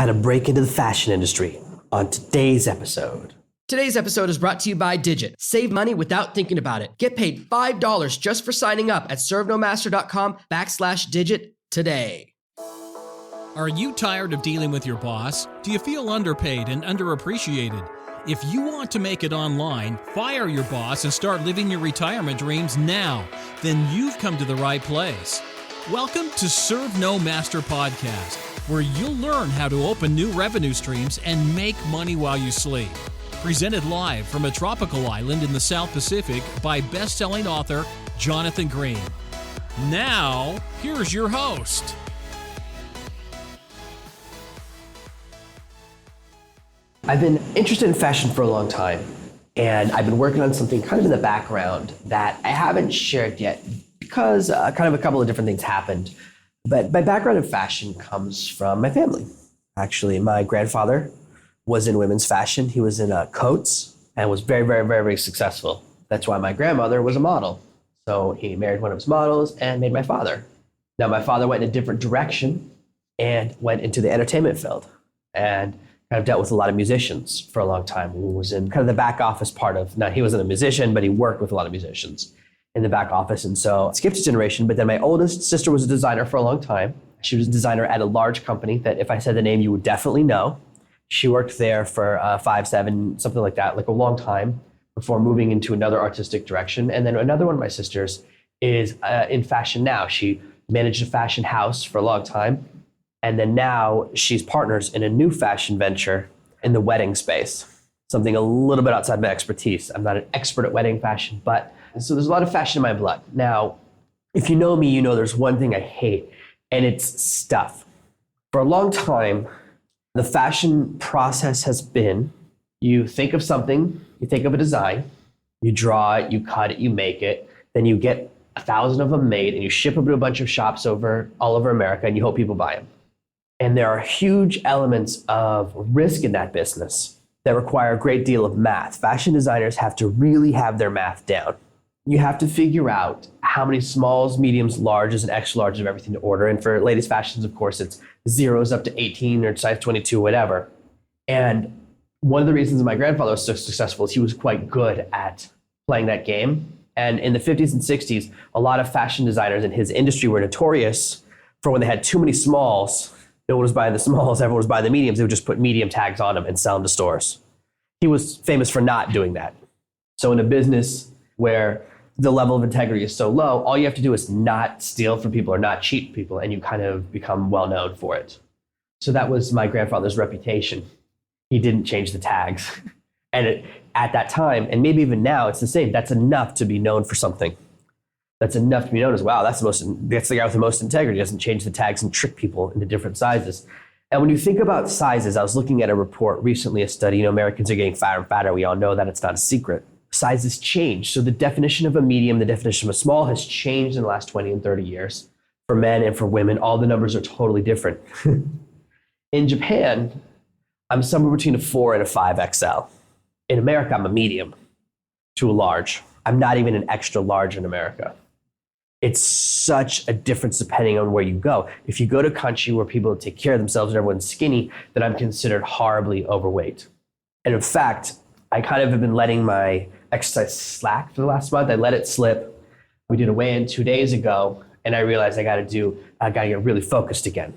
how to break into the fashion industry on today's episode. Today's episode is brought to you by Digit. Save money without thinking about it. Get paid $5 just for signing up at servenomaster.com/digit today. Are you tired of dealing with your boss? Do you feel underpaid and underappreciated? If you want to make it online, fire your boss and start living your retirement dreams now, then you've come to the right place. Welcome to Serve No Master Podcast, where you'll learn how to open new revenue streams and make money while you sleep. Presented live from a tropical island in the South Pacific by best-selling author Jonathan Green. Now, here's your host. I've been interested in fashion for a long time, and I've been working on something kind of in the background that I haven't shared yet because kind of a couple of different things happened. But my background in fashion comes from my family. Actually, my grandfather was in women's fashion. He was in coats and was very, very, very, very successful. That's why my grandmother was a model. So he married one of his models and made my father. Now, my father went in a different direction and went into the entertainment field and kind of dealt with a lot of musicians for a long time. He was in kind of the back office part of, now he wasn't a musician, but he worked with a lot of musicians in the back office. And so it skipped a generation, but then my oldest sister was a designer for a long time. She was a designer at a large company that if I said the name, you would definitely know. She worked there for 5, 7, something like that, like a long time before moving into another artistic direction. And then another one of my sisters is in fashion now. She managed a fashion house for a long time. And then now she's partners in a new fashion venture in the wedding space, something a little bit outside my expertise. I'm not an expert at wedding fashion, but so there's a lot of fashion in my blood. Now, if you know me, you know there's one thing I hate, and it's stuff. For a long time, the fashion process has been, you think of something, you think of a design, you draw it, you cut it, you make it, then you get 1,000 of them made and you ship them to a bunch of shops all over America and you hope people buy them. And there are huge elements of risk in that business that require a great deal of math. Fashion designers have to really have their math down. You have to figure out how many smalls, mediums, larges, and extra larges of everything to order. And for ladies' fashions, of course, it's zeros up to 18 or size 22, whatever. And one of the reasons my grandfather was so successful is he was quite good at playing that game. And in the 50s and 60s, a lot of fashion designers in his industry were notorious for when they had too many smalls. No one was buying the smalls, everyone was buying the mediums. They would just put medium tags on them and sell them to stores. He was famous for not doing that. So in a business where the level of integrity is so low, all you have to do is not steal from people or not cheat people, and you kind of become well known for it. So that was my grandfather's reputation. He didn't change the tags. And at that time, and maybe even now, it's the same. That's enough to be known for something. That's enough to be known as, wow, that's the guy with the most integrity, doesn't change the tags and trick people into different sizes. And when you think about sizes, I was looking at a report recently, a study, Americans are getting fatter and fatter. We all know that, it's not a secret. Sizes change. So the definition of a medium, the definition of a small has changed in the last 20 and 30 years. For men and for women, all the numbers are totally different. In Japan, I'm somewhere between a 4 and a 5XL. In America, I'm a medium to a large. I'm not even an extra large in America. It's such a difference depending on where you go. If you go to a country where people take care of themselves and everyone's skinny, then I'm considered horribly overweight. And in fact, I kind of have been letting my exercise slack for the last month. I let it slip. We did a weigh-in 2 days ago, and I realized I gotta get really focused again.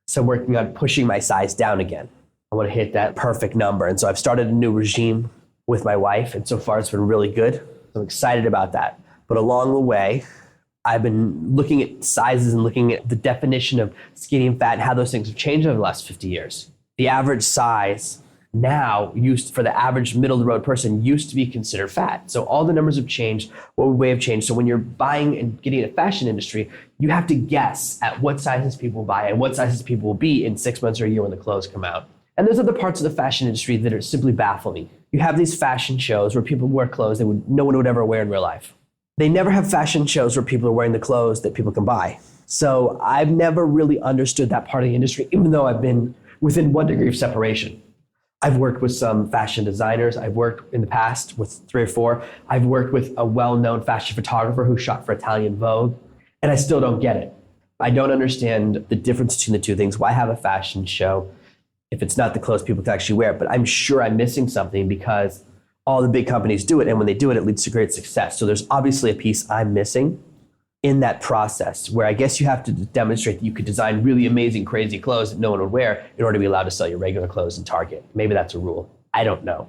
So I'm working on pushing my size down again. I wanna hit that perfect number. And so I've started a new regime with my wife, and so far it's been really good. So I'm excited about that. But along the way, I've been looking at sizes and looking at the definition of skinny and fat and how those things have changed over the last 50 years. The average size now used for the average middle of the road person used to be considered fat. So all the numbers have changed, what way have changed. So when you're buying and getting in a fashion industry, you have to guess at what sizes people buy and what sizes people will be in 6 months or a year when the clothes come out. And there's other parts of the fashion industry that are simply baffle me. You have these fashion shows where people wear clothes that no one would ever wear in real life. They never have fashion shows where people are wearing the clothes that people can buy. So I've never really understood that part of the industry, even though I've been within 1 degree of separation. I've worked with some fashion designers. I've worked in the past with 3 or 4. I've worked with a well-known fashion photographer who shot for Italian Vogue, and I still don't get it. I don't understand the difference between the two things. Why have a fashion show if it's not the clothes people can actually wear. But I'm sure I'm missing something because all the big companies do it. And when they do it, it leads to great success. So there's obviously a piece I'm missing in that process where I guess you have to demonstrate that you could design really amazing, crazy clothes that no one would wear in order to be allowed to sell your regular clothes in Target. Maybe that's a rule. I don't know.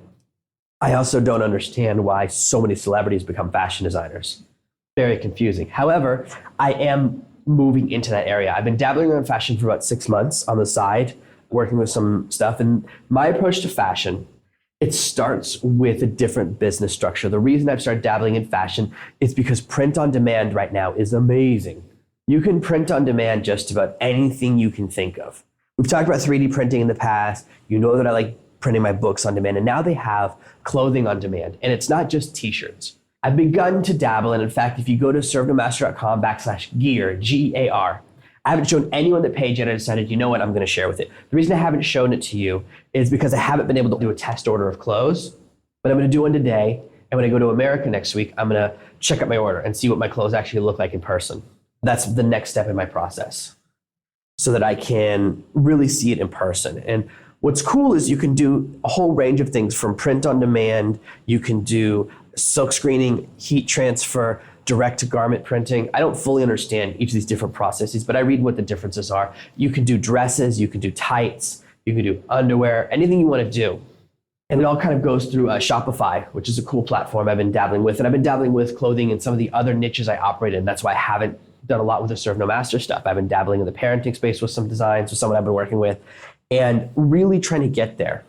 I also don't understand why so many celebrities become fashion designers. Very confusing. However, I am moving into that area. I've been dabbling around fashion for about 6 months on the side, working with some stuff. And my approach to fashion, it starts with a different business structure. The reason I've started dabbling in fashion is because print on demand right now is amazing. You can print on demand just about anything you can think of. We've talked about 3D printing in the past. You know that I like printing my books on demand, and now they have clothing on demand. And it's not just t-shirts. I've begun to dabble, and in fact, if you go to servenomaster.com/gear, G-A-R, I haven't shown anyone the page yet. I decided, you know what, I'm going to share with it. The reason I haven't shown it to you is because I haven't been able to do a test order of clothes, but I'm going to do one today. And when I go to America next week, I'm going to check out my order and see what my clothes actually look like in person. That's the next step in my process so that I can really see it in person. And what's cool is you can do a whole range of things from print on demand. You can do silk screening, heat transfer, direct to garment printing. I don't fully understand each of these different processes, but I read what the differences are. You can do dresses, you can do tights, you can do underwear, anything you want to do. And it all kind of goes through Shopify, which is a cool platform I've been dabbling with. And I've been dabbling with clothing and some of the other niches I operate in. That's why I haven't done a lot with the Serve No Master stuff. I've been dabbling in the parenting space with some designs with someone I've been working with and really trying to get there.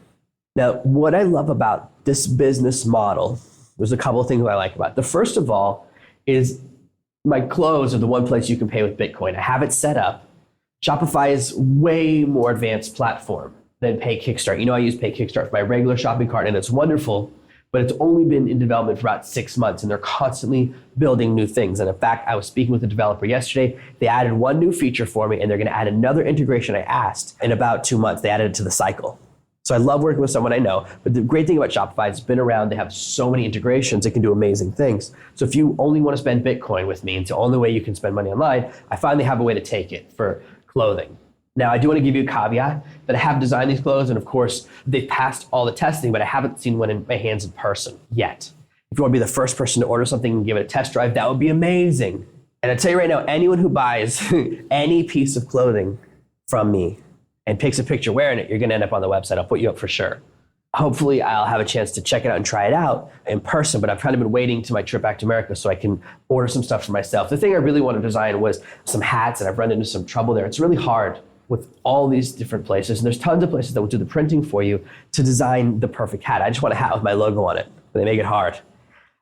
Now, what I love about this business model, there's a couple of things I like about it. The first of all is my clothes are the one place you can pay with Bitcoin. I have it set up. Shopify is way more advanced platform than Pay Kickstart. You know, I use Pay Kickstart for my regular shopping cart and it's wonderful, but it's only been in development for about 6 months and they're constantly building new things. And in fact, I was speaking with a developer yesterday. They added one new feature for me and they're going to add another integration I asked in about 2 months. They added it to the cycle. So I love working with someone I know, but the great thing about Shopify is it's been around, they have so many integrations, it can do amazing things. So if you only want to spend Bitcoin with me, it's the only way you can spend money online, I finally have a way to take it for clothing. Now, I do want to give you a caveat that I have designed these clothes, and of course, they've passed all the testing, but I haven't seen one in my hands in person yet. If you want to be the first person to order something and give it a test drive, that would be amazing. And I tell you right now, anyone who buys any piece of clothing from me and takes a picture wearing it, you're going to end up on the website. I'll put you up for sure. Hopefully, I'll have a chance to check it out and try it out in person, but I've kind of been waiting to my trip back to America so I can order some stuff for myself. The thing I really wanted to design was some hats, and I've run into some trouble there. It's really hard with all these different places, and there's tons of places that will do the printing for you to design the perfect hat. I just want a hat with my logo on it, but they make it hard.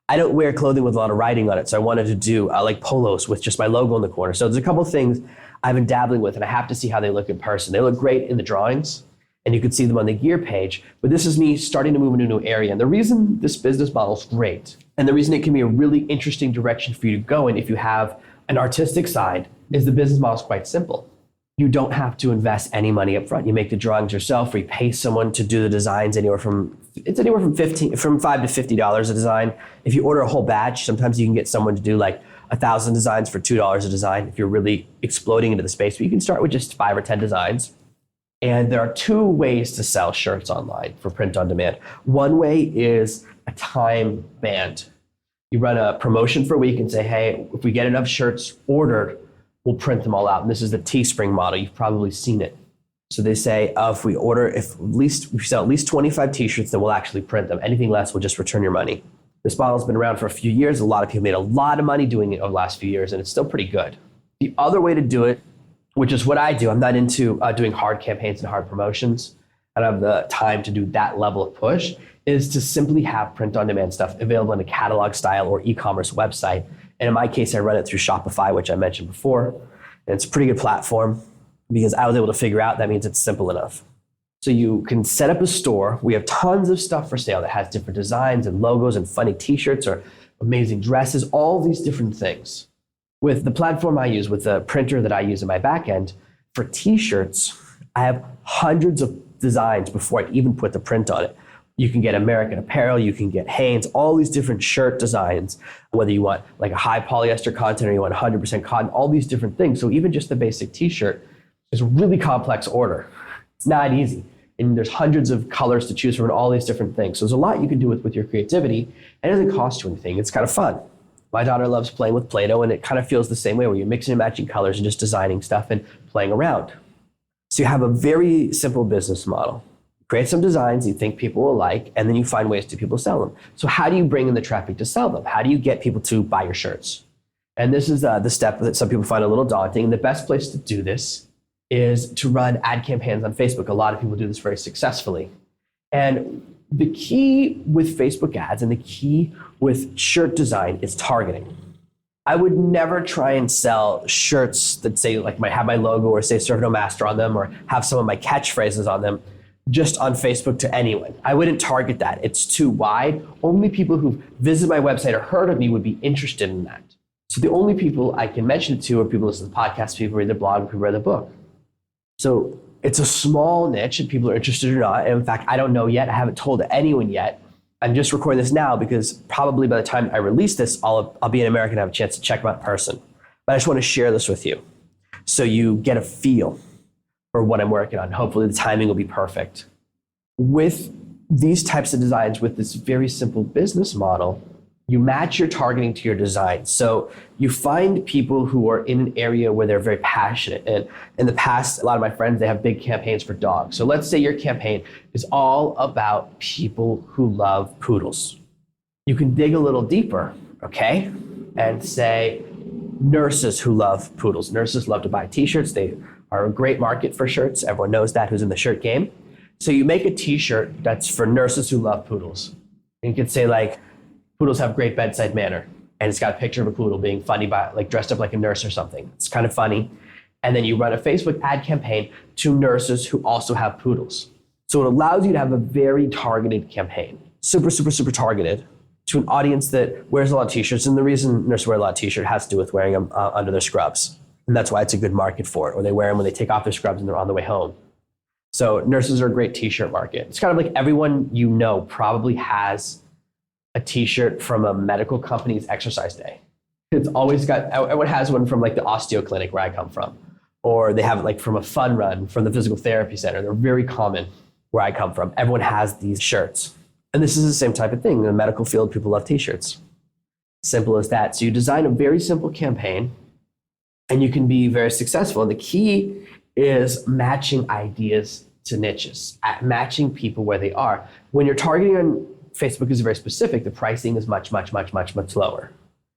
I don't wear clothing with a lot of writing on it, so I wanted to do like polos with just my logo in the corner. So there's a couple of things I've been dabbling with, and I have to see how they look in person. They look great in the drawings, and you can see them on the gear page, but this is me starting to move into a new area. And the reason this business model is great, and the reason it can be a really interesting direction for you to go in if you have an artistic side, is the business model is quite simple. You don't have to invest any money up front. You make the drawings yourself, or you pay someone to do the designs anywhere from $5 to $50 a design. If you order a whole batch, sometimes you can get someone to do like 1,000 designs for $2 a design if you're really exploding into the space. But you can start with just 5 or 10 designs. And there are 2 ways to sell shirts online for print on demand. One way is a time band. You run a promotion for a week and say, hey, if we get enough shirts ordered, we'll print them all out. And this is the Teespring model. You've probably seen it. So they say, if we sell at least 25 t-shirts, then we'll actually print them. Anything less, we'll just return your money. This model's been around for a few years. A lot of people made a lot of money doing it over the last few years, and it's still pretty good. The other way to do it, which is what I do, I'm not into doing hard campaigns and hard promotions. I don't have the time to do that level of push, is to simply have print on demand stuff available in a catalog style or e-commerce website. And in my case, I run it through Shopify, which I mentioned before. And it's a pretty good platform because I was able to figure out that means it's simple enough. So you can set up a store. We have tons of stuff for sale that has different designs and logos and funny t-shirts or amazing dresses, all these different things. With the platform I use, with the printer that I use in my back end, for t-shirts, I have hundreds of designs before I even put the print on it. You can get American Apparel, you can get Hanes, all these different shirt designs, whether you want like a high polyester content or you want 100% cotton, all these different things. So even just the basic t-shirt is a really complex order. It's not easy. and there's hundreds of colors to choose from and all these different things. So there's a lot you can do with your creativity, and it doesn't cost you anything. It's kind of fun. My daughter loves playing with Play-Doh, and it kind of feels the same way where you're mixing and matching colors and just designing stuff and playing around. So you have a very simple business model. Create some designs you think people will like, and then you find ways to people sell them. So how do you bring in the traffic to sell them? How do you get people to buy your shirts? And this is the step that some people find a little daunting. And the best place to do this is to run ad campaigns on Facebook. A lot of people do this very successfully. And the key with Facebook ads and the key with shirt design is targeting. I would never try and sell shirts that say like might have my logo or say Serve No Master on them or have some of my catchphrases on them just on Facebook to anyone. I wouldn't target that. It's too wide. Only people who've visited my website or heard of me would be interested in that. So the only people I can mention it to are people who listen to the podcast, people who read the blog, people who read the book. So it's a small niche and people are interested or not. And in fact, I don't know yet. I haven't told anyone yet. I'm just recording this now because probably by the time I release this, I'll be in America and have a chance to check them out in person. But I just want to share this with you so you get a feel for what I'm working on. Hopefully the timing will be perfect. With these types of designs, with this very simple business model, you match your targeting to your design. So you find people who are in an area where they're very passionate. And in the past, a lot of my friends, they have big campaigns for dogs. So let's say your campaign is all about people who love poodles. You can dig a little deeper, okay? And say nurses who love poodles. Nurses love to buy t-shirts. They are a great market for shirts. Everyone knows that who's in the shirt game. So you make a t-shirt that's for nurses who love poodles. And you could say like, poodles have great bedside manner. And it's got a picture of a poodle being funny by like dressed up like a nurse or something. It's kind of funny. And then you run a Facebook ad campaign to nurses who also have poodles. So it allows you to have a very targeted campaign. Super, super, super targeted to an audience that wears a lot of t-shirts. And the reason nurses wear a lot of t-shirts has to do with wearing them under their scrubs. And that's why it's a good market for it. Or they wear them when they take off their scrubs and they're on the way home. So nurses are a great t-shirt market. It's kind of like everyone you know probably has a t-shirt from a medical company's exercise day. It's always got, everyone has one from like the osteo clinic where I come from, or they have it like from a fun run from the physical therapy center. They're very common where I come from. Everyone has these shirts. And this is the same type of thing. In the medical field, people love t-shirts. Simple as that. So you design a very simple campaign and you can be very successful. And the key is matching ideas to niches, at matching people where they are. When you're targeting on Facebook is very specific, the pricing is much, much, much, much, much lower.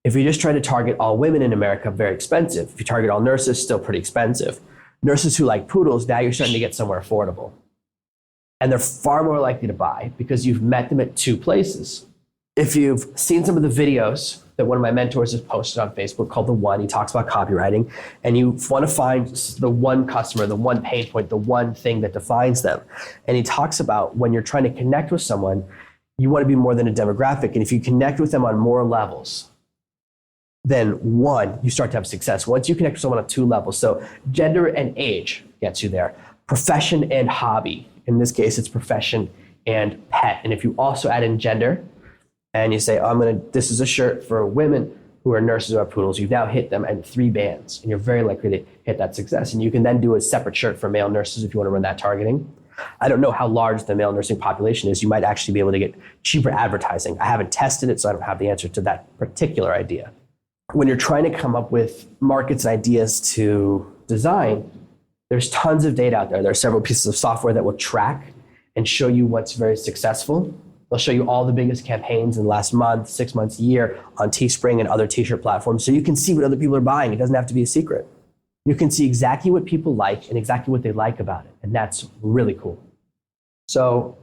If you just try to target all women in America, very expensive. If you target all nurses, still pretty expensive. Nurses who like poodles, now you're starting to get somewhere affordable. And they're far more likely to buy because you've met them at two places. If you've seen some of the videos that one of my mentors has posted on Facebook called The One, he talks about copywriting, and you want to find the one customer, the one pain point, the one thing that defines them. And he talks about when you're trying to connect with someone, you want to be more than a demographic. And if you connect with them on more levels, then one, you start to have success. Once you connect with someone on two levels, so gender and age gets you there. Profession and hobby. In this case, it's profession and pet. And if you also add in gender and you say, this is a shirt for women who are nurses or poodles, you've now hit them in 3 bands and you're very likely to hit that success. And you can then do a separate shirt for male nurses if you want to run that targeting. I don't know how large the male nursing population is. You might actually be able to get cheaper advertising. I haven't tested it, so I don't have the answer to that particular idea. When you're trying to come up with markets and ideas to design, there's tons of data out there. There are several pieces of software that will track and show you what's very successful. They'll show you all the biggest campaigns in the last month, 6 months, year on Teespring and other t-shirt platforms, so you can see what other people are buying. It doesn't have to be a secret. You can see exactly what people like and exactly what they like about it. And that's really cool. So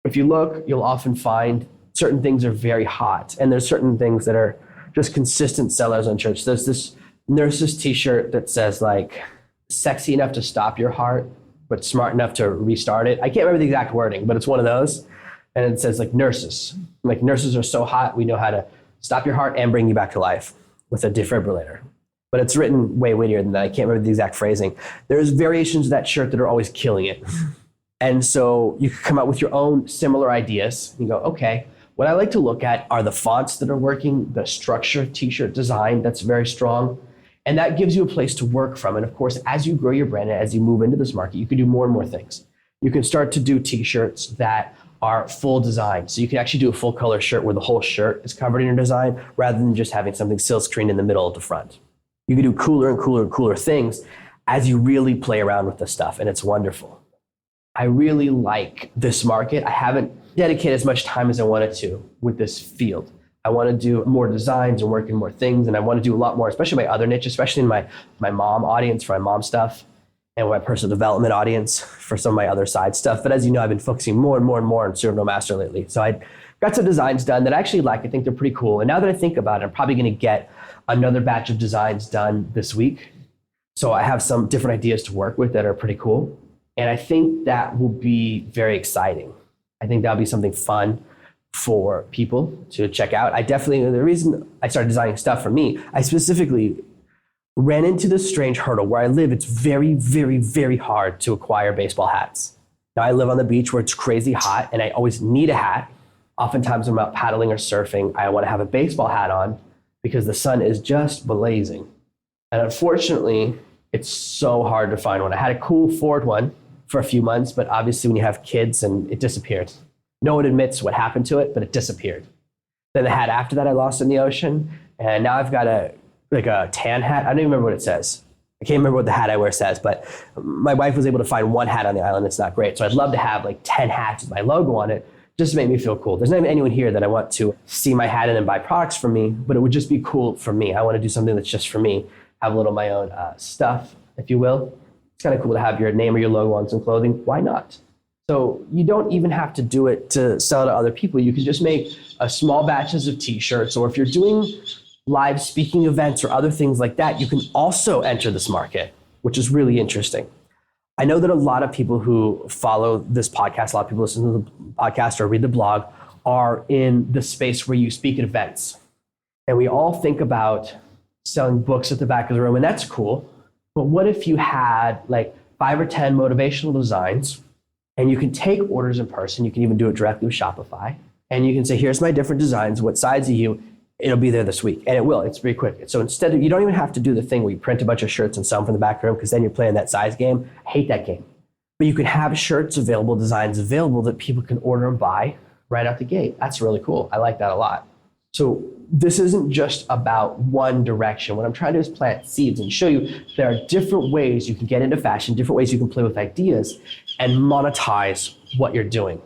if you look, you'll often find certain things are very hot. And there's certain things that are just consistent sellers on shirts. There's this nurse's t-shirt that says like, sexy enough to stop your heart, but smart enough to restart it. I can't remember the exact wording, but it's one of those. And it says like nurses. Like nurses are so hot, we know how to stop your heart and bring you back to life with a defibrillator. But it's written way weightier than that. I can't remember the exact phrasing. There's variations of that shirt that are always killing it. And so you can come up with your own similar ideas. You go, okay, what I like to look at are the fonts that are working, the structure of t-shirt design that's very strong. And that gives you a place to work from. And of course, as you grow your brand and as you move into this market, you can do more and more things. you can start to do t-shirts that are full design. So you can actually do a full color shirt where the whole shirt is covered in your design rather than just having something silkscreen in the middle at the front. You can do cooler and cooler and cooler things as you really play around with this stuff, and it's wonderful. I really like this market. I haven't dedicated as much time as I wanted to with this field. I want to do more designs and work in more things, and I want to do a lot more, especially my other niche, especially in my mom audience for my mom stuff, and my personal development audience for some of my other side stuff. But as you know, I've been focusing more and more and more on Serial Master lately. So I got some designs done that I actually like. I think they're pretty cool. And now that I think about it, I'm probably going to get another batch of designs done this week. So I have some different ideas to work with that are pretty cool. And I think that will be very exciting. I think that'll be something fun for people to check out. The reason I started designing stuff for me, I specifically ran into this strange hurdle. Where I live, it's very, very, very hard to acquire baseball hats. Now I live on the beach where it's crazy hot and I always need a hat. Oftentimes when I'm out paddling or surfing, I want to have a baseball hat on because the sun is just blazing. And unfortunately, it's so hard to find one. I had a cool Ford one for a few months, but obviously when you have kids and it disappeared. No one admits what happened to it, but it disappeared. Then the hat after that I lost in the ocean, and now I've got a tan hat. I don't even remember what it says. I can't remember what the hat I wear says, but my wife was able to find one hat on the island that's not great. So I'd love to have like 10 hats with my logo on it, just to make me feel cool. There's not even anyone here that I want to see my hat in and buy products from me, but it would just be cool for me. I want to do something that's just for me, have a little of my own stuff, if you will. It's kind of cool to have your name or your logo on some clothing. Why not? So you don't even have to do it to sell to other people. You can just make small batches of t-shirts, or if you're doing live speaking events or other things like that, you can also enter this market, which is really interesting. I know that a lot of people who follow this podcast, a lot of people listen to the podcast or read the blog, are in the space where you speak at events. And we all think about selling books at the back of the room, and that's cool. But what if you had like 5 or 10 motivational designs, and you can take orders in person? You can even do it directly with Shopify. And you can say, here's my different designs. What size are you? It'll be there this week. And it will. It's pretty quick. So instead of, you don't even have to do the thing where you print a bunch of shirts and sell them from the back room, because then you're playing that size game. I hate that game. But you can have shirts available, designs available that people can order and buy right out the gate. That's really cool. I like that a lot. So this isn't just about one direction. What I'm trying to do is plant seeds and show you there are different ways you can get into fashion, different ways you can play with ideas and monetize what you're doing.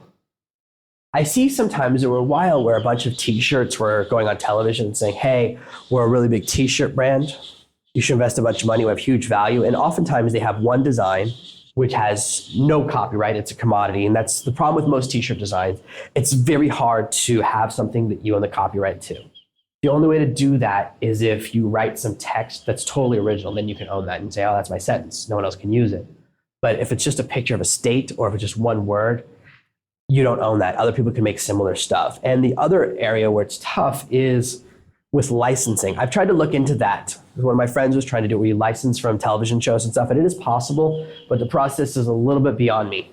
I see sometimes there were a while where a bunch of t-shirts were going on television saying, hey, we're a really big t-shirt brand. You should invest a bunch of money. We have huge value. And oftentimes they have one design which has no copyright. It's a commodity. And that's the problem with most t-shirt designs. It's very hard to have something that you own the copyright to. The only way to do that is if you write some text that's totally original, then you can own that and say, oh, that's my sentence. No one else can use it. But if it's just a picture of a state or if it's just one word, you don't own that. Other people can make similar stuff. And the other area where it's tough is with licensing. I've tried to look into that. One of my friends was trying to do it where you license from television shows and stuff, and it is possible, but the process is a little bit beyond me.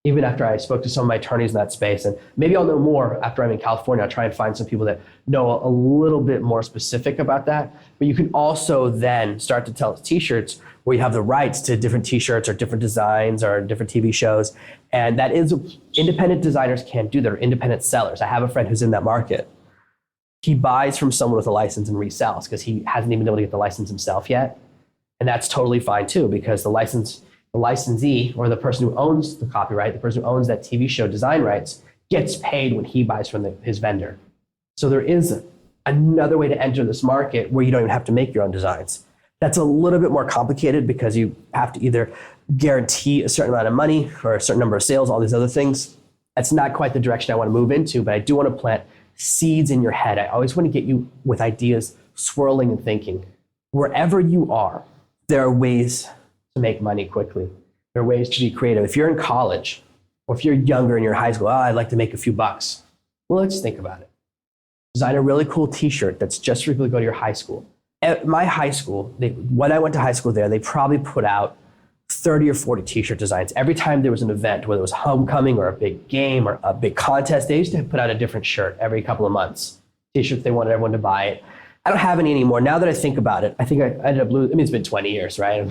Even after I spoke to some of my attorneys in that space, and maybe I'll know more after I'm in California. I'll try and find some people that know a little bit more specific about that. But you can also then start to tell t-shirts where you have the rights to different t-shirts or different designs or different TV shows. And that is, independent designers can't do that, or independent sellers. I have a friend who's in that market. He buys from someone with a license and resells because he hasn't even been able to get the license himself yet. And that's totally fine too, because the licensee, or the person who owns the copyright, the person who owns that TV show design rights, gets paid when he buys from his vendor. So there is another way to enter this market where you don't even have to make your own designs. That's a little bit more complicated because you have to either guarantee a certain amount of money or a certain number of sales, all these other things. That's not quite the direction I want to move into, but I do want to plant seeds in your head. I always want to get you with ideas swirling and thinking. Wherever you are, there are ways to make money quickly. There are ways to be creative. If you're in college, or if you're younger and you're in high school, I'd like to make a few bucks. Well, let's think about it. Design a really cool t-shirt that's just for people to go to your high school. At my high school, when I went to high school there, they probably put out 30 or 40 t-shirt designs. Every time there was an event, whether it was homecoming or a big game or a big contest, they used to put out a different shirt every couple of months. T-shirts, they wanted everyone to buy it. I don't have any anymore. Now that I think about it, I think I ended up losing, it's been 20 years, right?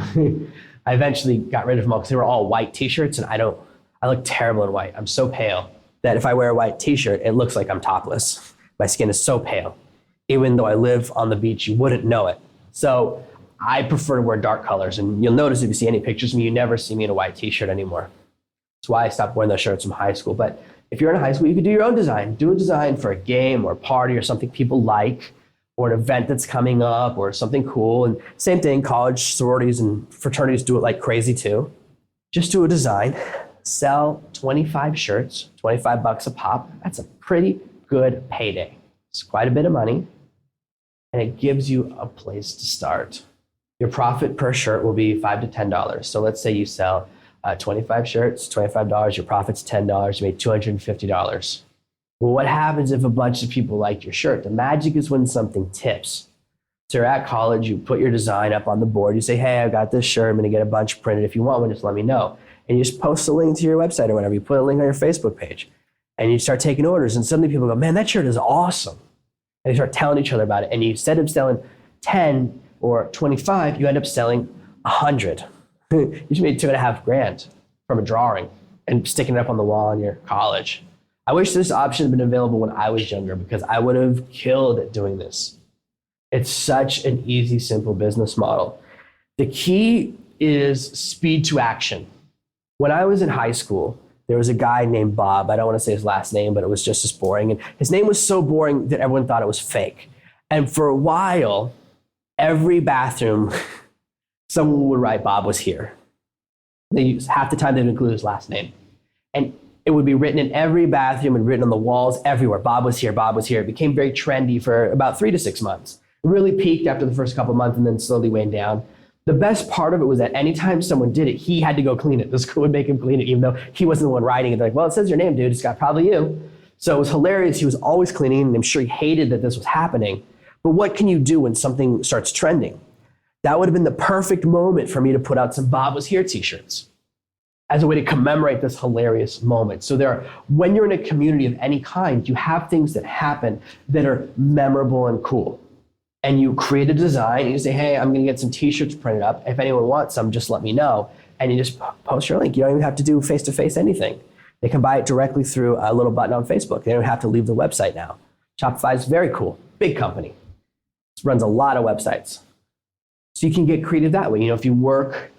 I eventually got rid of them all because they were all white t-shirts, and I don't I look terrible in white. I'm so pale that if I wear a white t-shirt, it looks like I'm topless. My skin is so pale. Even though I live on the beach, you wouldn't know it. So I prefer to wear dark colors. And you'll notice if you see any pictures of me, you never see me in a white t-shirt anymore. That's why I stopped wearing those shirts from high school. But if you're in high school, you could do your own design. Do a design for a game or a party or something people like, or an event that's coming up or something cool. And same thing, college sororities and fraternities do it like crazy too. Just do a design, sell 25 shirts, $25 a pop. That's a pretty good payday. It's quite a bit of money, and it gives you a place to start. Your profit per shirt will be $5 to $10. So let's say you sell 25 shirts, $25, your profit's $10, you made $250. Well, what happens if a bunch of people like your shirt? The magic is when something tips. So you're at college, you put your design up on the board, you say, hey, I've got this shirt, I'm gonna get a bunch printed. If you want one, just let me know. And you just post a link to your website or whatever, you put a link on your Facebook page, and you start taking orders, and suddenly people go, man, that shirt is awesome. And they start telling each other about it, and you, instead of selling 10 or 25, you end up selling 100. You just made $2.5 grand from a drawing and sticking it up on the wall in your college. I wish this option had been available when I was younger, because I would have killed at doing this. It's such an easy, simple business model. The key is speed to action. When I was in high school, there was a guy named Bob. I don't want to say his last name, but it was just as boring. And his name was so boring that everyone thought it was fake. And for a while, every bathroom, someone would write Bob was here. They used, half the time they'd include his last name. And it would be written in every bathroom and written on the walls everywhere. Bob was here, Bob was here. It became very trendy for about 3 to 6 months. It really peaked after the first couple of months and then slowly waned down. The best part of it was that anytime someone did it, he had to go clean it. The school would make him clean it, even though he wasn't the one writing it. They're like, well, it says your name, dude. It's got probably you. So it was hilarious. He was always cleaning, and I'm sure he hated that this was happening. But what can you do when something starts trending? That would have been the perfect moment for me to put out some Bob Was Here t-shirts as a way to commemorate this hilarious moment. So when you're in a community of any kind, you have things that happen that are memorable and cool. And you create a design and you say, hey, I'm gonna get some t-shirts printed up. If anyone wants some, just let me know. And you just post your link. You don't even have to do face-to-face anything. They can buy it directly through a little button on Facebook. They don't have to leave the website now. Shopify is very cool, big company. It runs a lot of websites. So you can get creative that way. You know, if you work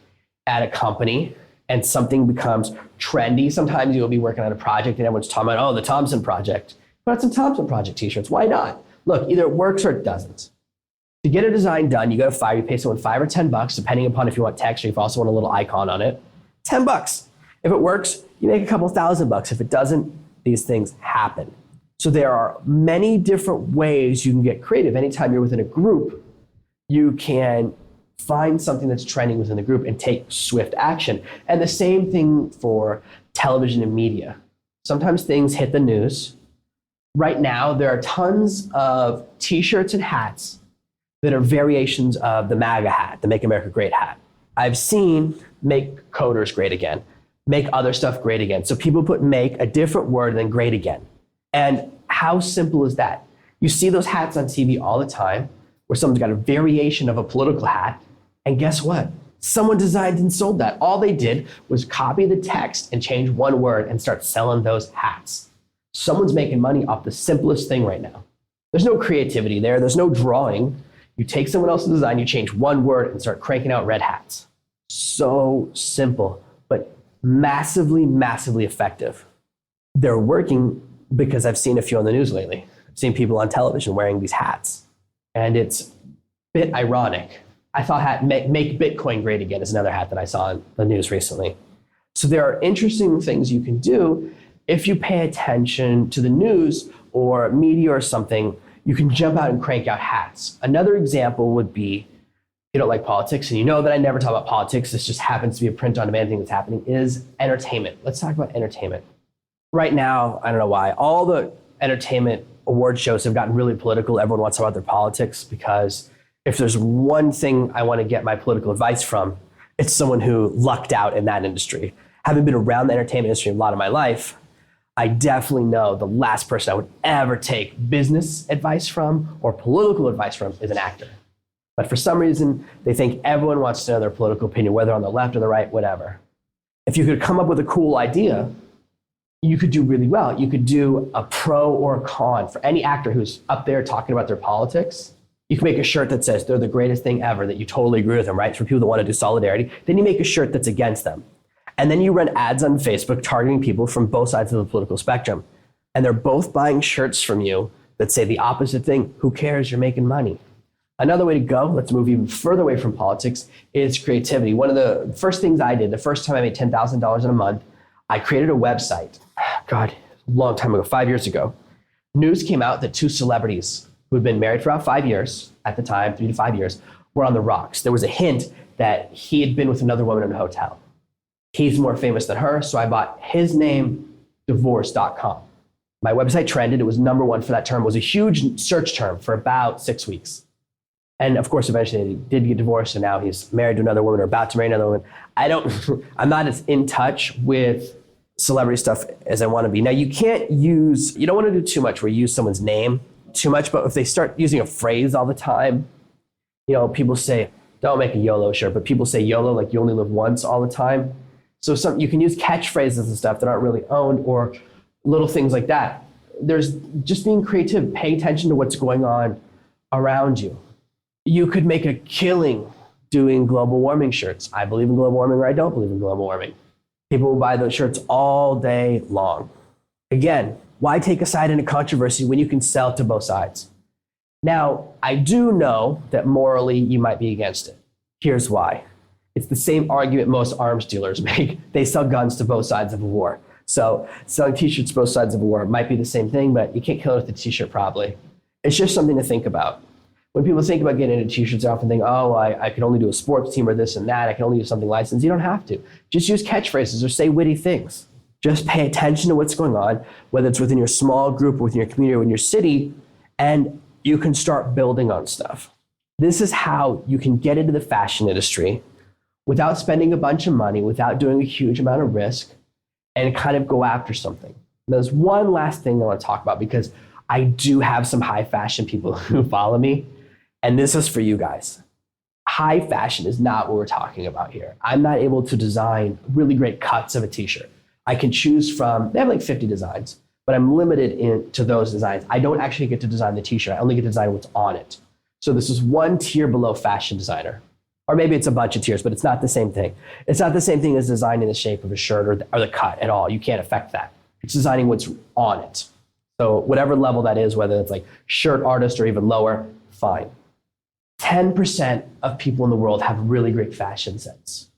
at a company and something becomes trendy, sometimes you'll be working on a project and everyone's talking about, oh, the Thompson Project. Put out some Thompson Project t-shirts. Why not? Look, either it works or it doesn't. To get a design done, you go to Fiverr, you pay someone $5 or $10, depending upon if you want text or if you also want a little icon on it. $10. If it works, you make a couple $1,000. If it doesn't, these things happen. So there are many different ways you can get creative. Anytime you're within a group, you can find something that's trending within the group and take swift action. And the same thing for television and media. Sometimes things hit the news. Right now, there are tons of t-shirts and hats that are variations of the MAGA hat, the Make America Great hat. I've seen make coders great again, make other stuff great again. So people put make, a different word than great again. And how simple is that? You see those hats on TV all the time where someone's got a variation of a political hat. And guess what? Someone designed and sold that. All they did was copy the text and change one word and start selling those hats. Someone's making money off the simplest thing right now. There's no creativity there. There's no drawing. You take someone else's design, you change one word and start cranking out red hats. So simple, but massively, massively effective. They're working because I've seen a few on the news lately. I've seen people on television wearing these hats. And it's a bit ironic. I thought make Bitcoin great again is another hat that I saw on the news recently. So there are interesting things you can do if you pay attention to the news or media or something. You can jump out and crank out hats. Another example would be, you don't like politics, and you know that I never talk about politics, this just happens to be a print-on-demand thing that's happening, is entertainment. Let's talk about entertainment. Right now, I don't know why, all the entertainment award shows have gotten really political. Everyone wants to talk about their politics, because if there's one thing I want to get my political advice from, it's someone who lucked out in that industry. Having been around the entertainment industry a lot of my life, I definitely know the last person I would ever take business advice from or political advice from is an actor. But for some reason, they think everyone wants to know their political opinion, whether on the left or the right, whatever. If you could come up with a cool idea, you could do really well. You could do a pro or a con for any actor who's up there talking about their politics. You can make a shirt that says they're the greatest thing ever, that you totally agree with them, right? For people that want to do solidarity. Then you make a shirt that's against them. And then you run ads on Facebook targeting people from both sides of the political spectrum. And they're both buying shirts from you that say the opposite thing. Who cares? You're making money. Another way to go, let's move even further away from politics, is creativity. One of the first things I did, the first time I made $10,000 in a month, I created a website. God, a long time ago, 5 years ago. News came out that two celebrities who had been married for about 5 years, at the time, 3 to 5 years, were on the rocks. There was a hint that he had been with another woman in a hotel. He's more famous than her, so I bought his name, divorce.com. My website trended. It was number one for that term. It was a huge search term for about 6 weeks. And of course, eventually he did get divorced, and now he's married to another woman or about to marry another woman. I'm not as in touch with celebrity stuff as I want to be. Now, you don't want to do too much where you use someone's name too much, but if they start using a phrase all the time, people say, don't make a YOLO shirt, but people say YOLO like you only live once all the time. So you can use catchphrases and stuff that aren't really owned, or little things like that. There's just being creative, pay attention to what's going on around you. You could make a killing doing global warming shirts. I believe in global warming, or I don't believe in global warming. People will buy those shirts all day long. Again, why take a side in a controversy when you can sell to both sides? Now, I do know that morally you might be against it. Here's why. It's the same argument most arms dealers make. They sell guns to both sides of a war. So selling t-shirts to both sides of a war might be the same thing, but you can't kill it with a t-shirt probably. It's just something to think about. When people think about getting into t-shirts, they often think, I can only do a sports team or this and that. I can only do something licensed. You don't have to. Just use catchphrases or say witty things. Just pay attention to what's going on, whether it's within your small group, or within your community, or in your city, and you can start building on stuff. This is how you can get into the fashion industry without spending a bunch of money, without doing a huge amount of risk, and kind of go after something. There's one last thing I want to talk about, because I do have some high fashion people who follow me, and this is for you guys. High fashion is not what we're talking about here. I'm not able to design really great cuts of a t-shirt. I can choose from, they have like 50 designs, but I'm limited to those designs. I don't actually get to design the t-shirt. I only get to design what's on it. So this is one tier below fashion designer. Or maybe it's a bunch of tiers, but it's not the same thing. It's not the same thing as designing the shape of a shirt or the cut at all. You can't affect that. It's designing what's on it. So whatever level that is, whether it's like shirt artist or even lower, fine. 10% of people in the world have really great fashion sense.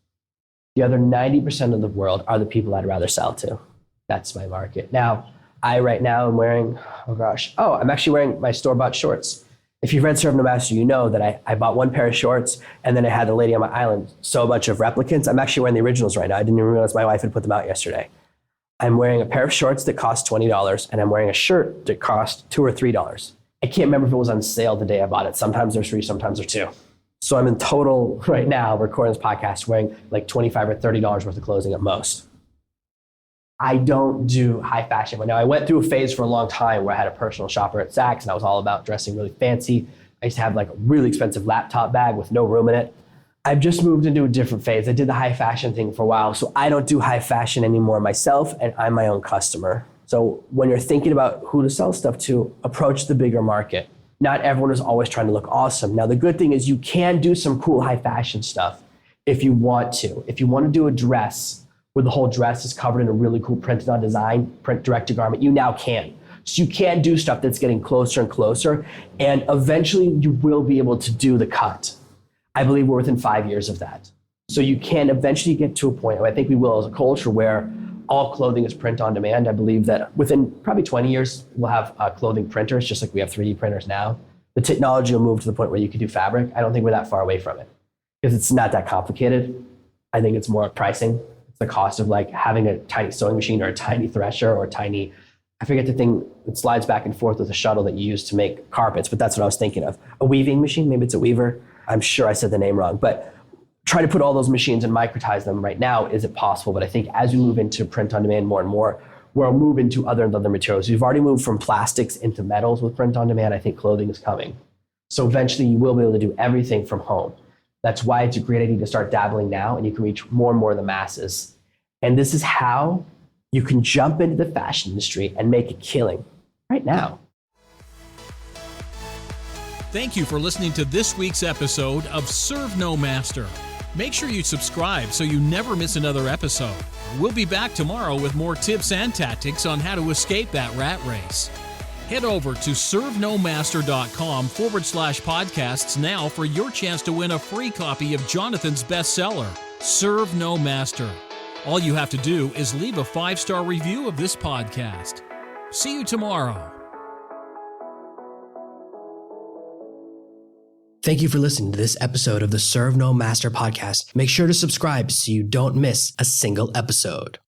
The other 90% of the world are the people I'd rather sell to. That's my market. Now, right now am wearing, I'm actually wearing my store-bought shorts. If you've read Serve No Master, you know that I bought one pair of shorts, and then I had the lady on my island sew a bunch of replicants. I'm actually wearing the originals right now. I didn't even realize my wife had put them out yesterday. I'm wearing a pair of shorts that cost $20, and I'm wearing a shirt that cost $2 or $3. I can't remember if it was on sale the day I bought it. Sometimes they're free, sometimes they're two. So I'm in total right now, recording this podcast, wearing like $25 or $30 worth of clothing at most. I don't do high fashion. But now I went through a phase for a long time where I had a personal shopper at Saks, and I was all about dressing really fancy. I used to have like a really expensive laptop bag with no room in it. I've just moved into a different phase. I did the high fashion thing for a while, so I don't do high fashion anymore myself, and I'm my own customer. So when you're thinking about who to sell stuff to, approach the bigger market. Not everyone is always trying to look awesome. Now, the good thing is you can do some cool high fashion stuff if you want to. If you want to do a dress where the whole dress is covered in a really cool printed on design, print direct to garment, you now can. So you can do stuff that's getting closer and closer, and eventually you will be able to do the cut. I believe we're within 5 years of that. So you can eventually get to a point, and I think we will as a culture, where all clothing is print on demand. I believe that within probably 20 years, we'll have clothing printers, just like we have 3D printers now. The technology will move to the point where you can do fabric. I don't think we're that far away from it, because it's not that complicated. I think it's more pricing. It's the cost of like having a tiny sewing machine or a tiny thresher or a tiny, I forget the thing that slides back and forth with a shuttle that you use to make carpets, but that's what I was thinking of. A weaving machine, maybe it's a weaver. I'm sure I said the name wrong, but try to put all those machines and microtize them right now. Is it possible? But I think as we move into print on demand more and more, we'll move into other materials. We've already moved from plastics into metals with print on demand. I think clothing is coming. So eventually you will be able to do everything from home. That's why it's a great idea to start dabbling now, and you can reach more and more of the masses. And this is how you can jump into the fashion industry and make a killing right now. Thank you for listening to this week's episode of Serve No Master. Make sure you subscribe so you never miss another episode. We'll be back tomorrow with more tips and tactics on how to escape that rat race. Head over to servenomaster.com/podcasts now for your chance to win a free copy of Jonathan's bestseller, Serve No Master. All you have to do is leave a 5-star review of this podcast. See you tomorrow. Thank you for listening to this episode of the Serve No Master podcast. Make sure to subscribe so you don't miss a single episode.